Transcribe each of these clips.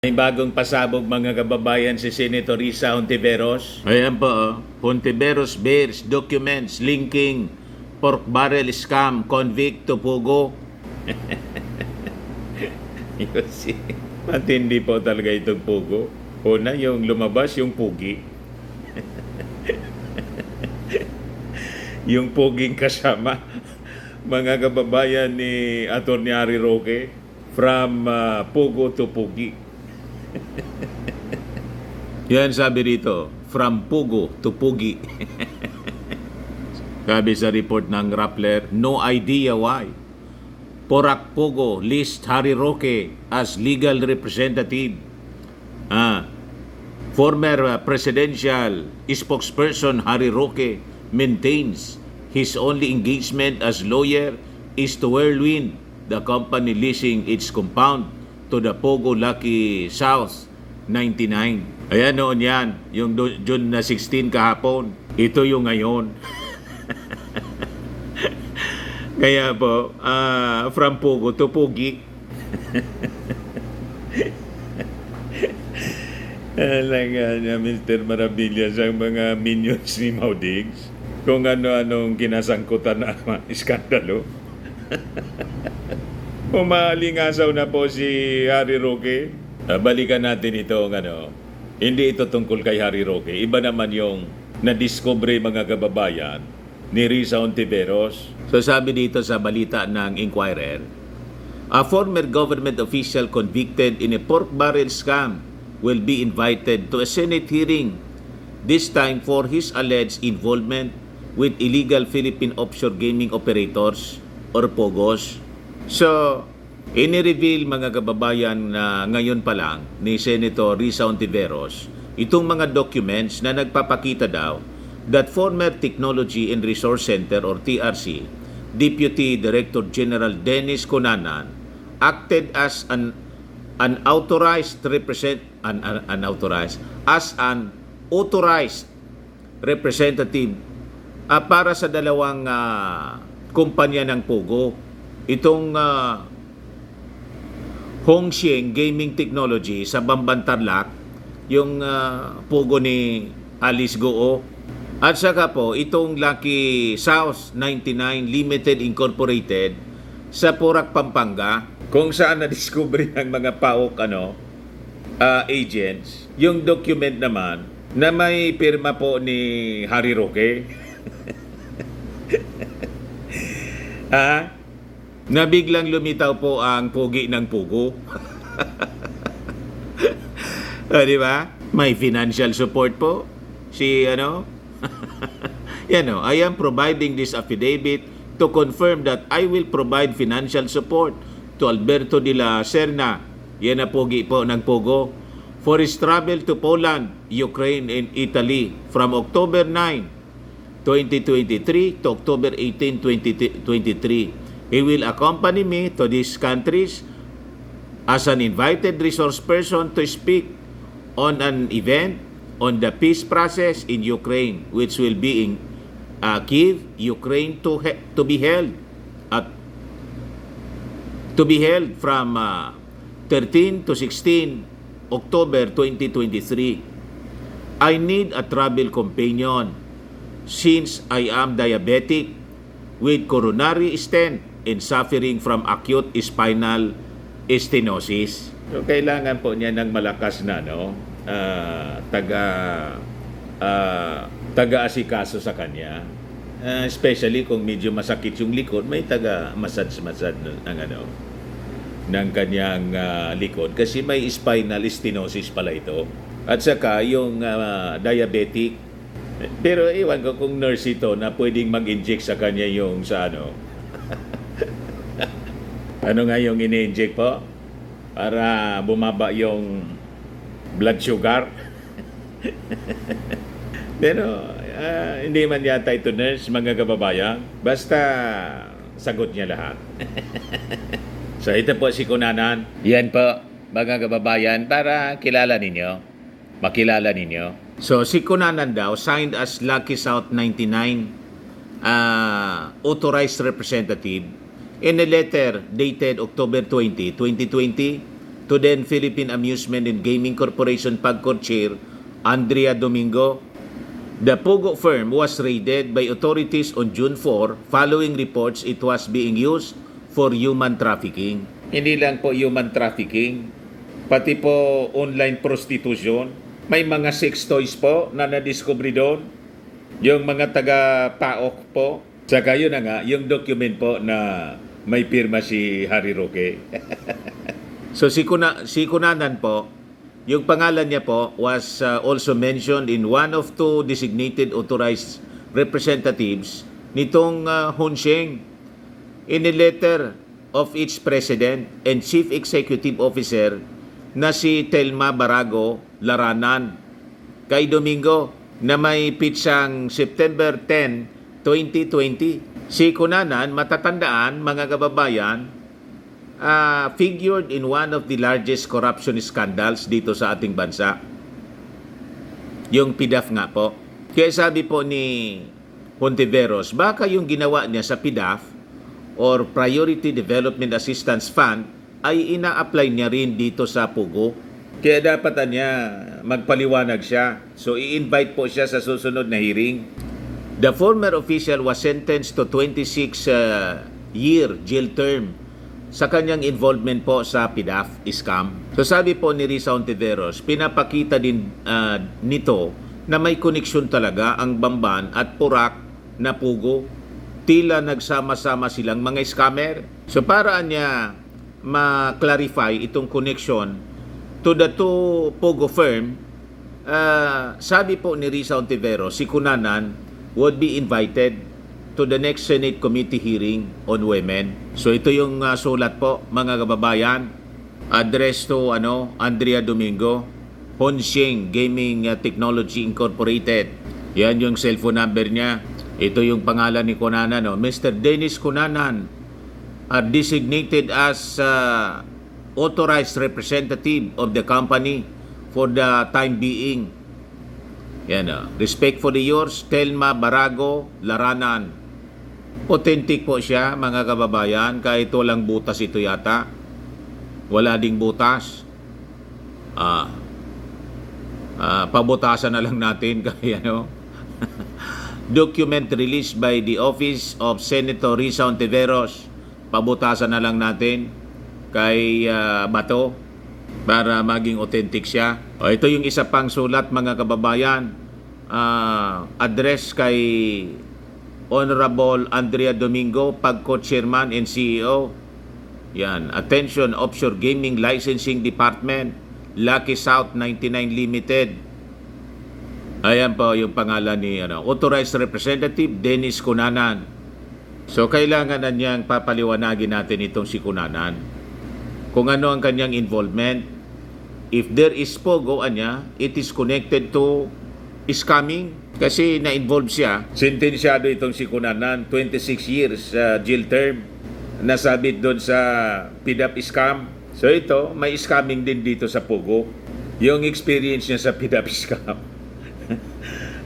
May bagong pasabog mga kababayan si Senator Risa Hontiveros. Ayan po, Hontiveros bears documents linking pork barrel scam convict to Pugo. Yun si matindi po talaga itong Pugo. Una, yung lumabas, yung Pugi. Yung Puging kasama, mga kababayan ni Atty. Harry Roque, from Pugo to Pugi. Yan sabi rito, from Pugo to Pugi. Sabi sa report ng Rappler, no idea why. Porak Pugo list Harry Roque as legal representative. Former presidential spokesperson Harry Roque maintains his only engagement as lawyer is to whirlwind the company leasing its compound to the Pogo Lucky South 99. Ayan noon yan, yung June 16 kahapon. Ito yung ngayon. Kaya po, from Pogo to Pugi. Alaga niya, Mr. Maravillas, ang mga minions ni Maudigs. Kung ano-anong kinasangkutan na iskandalo. Umalingasaw na po si Harry Roque. Balikan natin ito, hindi ito tungkol kay Harry Roque. Iba naman yung na-discover mga kababayan ni Risa Hontiveros. So sabi dito sa balita ng Inquirer, a former government official convicted in a pork barrel scam will be invited to a Senate hearing, this time for his alleged involvement with illegal Philippine offshore gaming operators or POGOs. So, ini-reveal mga kababayan na ngayon pa lang ni Senator Risa Hontiveros itong mga documents na nagpapakita daw that former Technology and Resource Center or TRC Deputy Director General Dennis Cunanan acted as an authorized representative para sa dalawang kumpanya ng Pogo. Itong Hongxiang Gaming Technology sa Bambantarlac, yung Pogo ni Alice Goo, at saka po itong Lucky South 99 Limited Incorporated sa Porac, Pampanga, kung saan na-discover ng mga PAOK agents yung document naman na may pirma po ni Harry Roque. Na biglang lumitaw po ang pogi ng Pugo. Di ba? May financial support po si I am providing this affidavit to confirm that I will provide financial support to Alberto de la Serna, yan na pogi po ng Pugo, for his travel to Poland, Ukraine, and Italy from October 9, 2023 to October 18, 2023. He will accompany me to these countries as an invited resource person to speak on an event on the peace process in Ukraine, which will be in Kyiv, Ukraine, to be held from 13 to 16 October 2023. I need a travel companion since I am diabetic with coronary stent and suffering from acute spinal stenosis. So, kailangan po niya ng malakas na taga-asikaso sa kanya. Especially kung medyo masakit yung likod, may taga-massage ng kanyang likod kasi may spinal stenosis pala ito. At saka yung diabetic. Pero iwan ko kung nurse ito na pwedeng mag-inject sa kanya yung sa ano nga yung ini-inject po? Para bumaba yung blood sugar. Pero hindi man yata ito nurse, mga kababayan. Basta sagot niya lahat. So ito po si Cunanan. Yan po, mga kababayan, para makilala ninyo. So si Cunanan daw signed as Lucky South 99 authorized representative in a letter dated October 20, 2020 to then Philippine Amusement and Gaming Corporation PAGCOR Chair Andrea Domingo. The Pogo firm was raided by authorities on June 4 following reports it was being used for human trafficking. Hindi lang po human trafficking, pati po online prostitution. May mga sex toys po na nadiscovery doon. Yung mga taga-PAOK po. Saka yun na nga, yung document po na may pirma si Harry Roque. So si Cunanan po, yung pangalan niya po was also mentioned in one of two designated authorized representatives nitong Hunsheng in a letter of its president and chief executive officer na si Telma Barago Laranan kay Domingo na may pitsang September 10, 2020. Si Cunanan, matatandaan mga kababayan, figured in one of the largest corruption scandals dito sa ating bansa. Yung PDAF nga po. Kaya sabi po ni Hontiveros, baka yung ginawa niya sa PDAF or Priority Development Assistance Fund ay ina-apply niya rin dito sa Pugo. Kaya dapat niya magpaliwanag siya. So i-invite po siya sa susunod na hearing. The former official was sentenced to 26-year jail term sa kanyang involvement po sa PDAF scam. So sabi po ni Risa Hontiveros, pinapakita din nito na may koneksyon talaga ang Bamban at Purak na Pugo. Tila nagsama-sama silang mga scammer. So para niya ma-clarify itong connection to the two Pugo firm, sabi po ni Risa Hontiveros, si Cunanan would be invited to the next Senate Committee hearing on women. So ito yung sulat po mga kababayan, address to Andrea Domingo, Hunsheng Gaming Technology Incorporated. Yan yung cellphone number niya. Ito yung pangalan ni Cunanan, Mr. Dennis Cunanan, are designated as authorized representative of the company for the time being. Yan, respectfully yours, Telma Barago Laranan. Authentic po siya, mga kababayan, kahit walang butas ito yata. Wala ding butas. Pabutasan na lang natin kaya Document released by the Office of Senator Risa Hontiveros. Pabutasan na lang natin kay Bato para maging authentic siya. Ito yung isa pang sulat mga kababayan. Address kay Honorable Andrea Domingo, PAGCOR Chairman and CEO. Yan. Attention, Offshore Gaming Licensing Department, Lucky South 99 Limited. Ayan po yung pangalan ni Authorized Representative Dennis Cunanan. So kailangan na niyang papaliwanagin natin itong si Cunanan. Kung ano ang kanyang involvement. If there is Pogo, it is connected to scamming. Kasi na-involve siya. Sentensyado itong si Cunanan, 26 years jail term. Nasabit doon sa PDAP scam. So ito, may scamming din dito sa Pogo. Yung experience niya sa PDAP scam.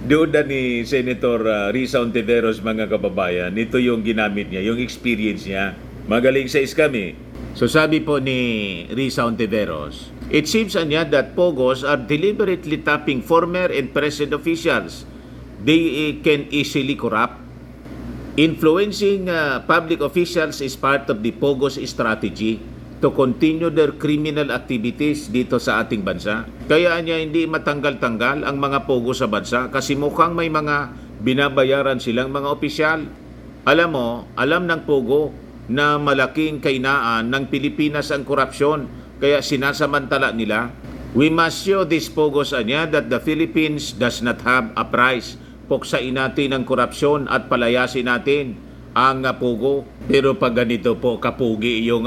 Doon na ni Senator Risa Hontiveros, mga kababayan, ito yung ginamit niya, yung experience niya. Magaling sa scam eh. So sabi po ni Risa Hontiveros, it seems that Pogos are deliberately tapping former and present officials. They can easily corrupt. Influencing public officials is part of the Pogos strategy to continue their criminal activities dito sa ating bansa. Kaya niya hindi matanggal-tanggal ang mga Pogo sa bansa kasi mukhang may mga binabayaran silang mga opisyal. Alam mo, alam ng Pogo na malaking kainaan ng Pilipinas ang korupsyon, kaya sinasamantala nila. We must show these Pogos that the Philippines does not have a price. Puksain natin ang korupsyon at palayasin natin ang Pogo. Pero pag ganito po kapugi yung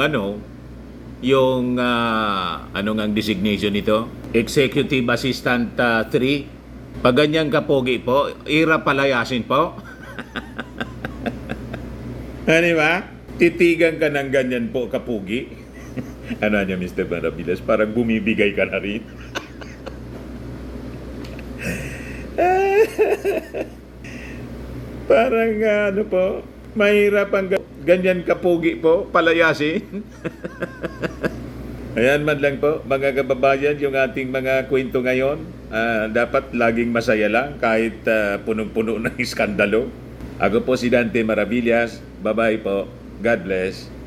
yung ang designation nito? Executive Assistant 3. Pag ganyan kapogi po, ira palayasin po. Ano ba? Titigan ka ng ganyan po kapugi. Ano niya, Mr. Marabilas? Parang bumibigay ka na rin. Parang po, mahirap ang ganyan kapugi po, palayasin. Ayan man lang po, mga kababayan, yung ating mga kwento ngayon. Dapat laging masaya lang kahit punong-puno ng iskandalo. Ako po si Dante Maravillas. Bye-bye po. God bless.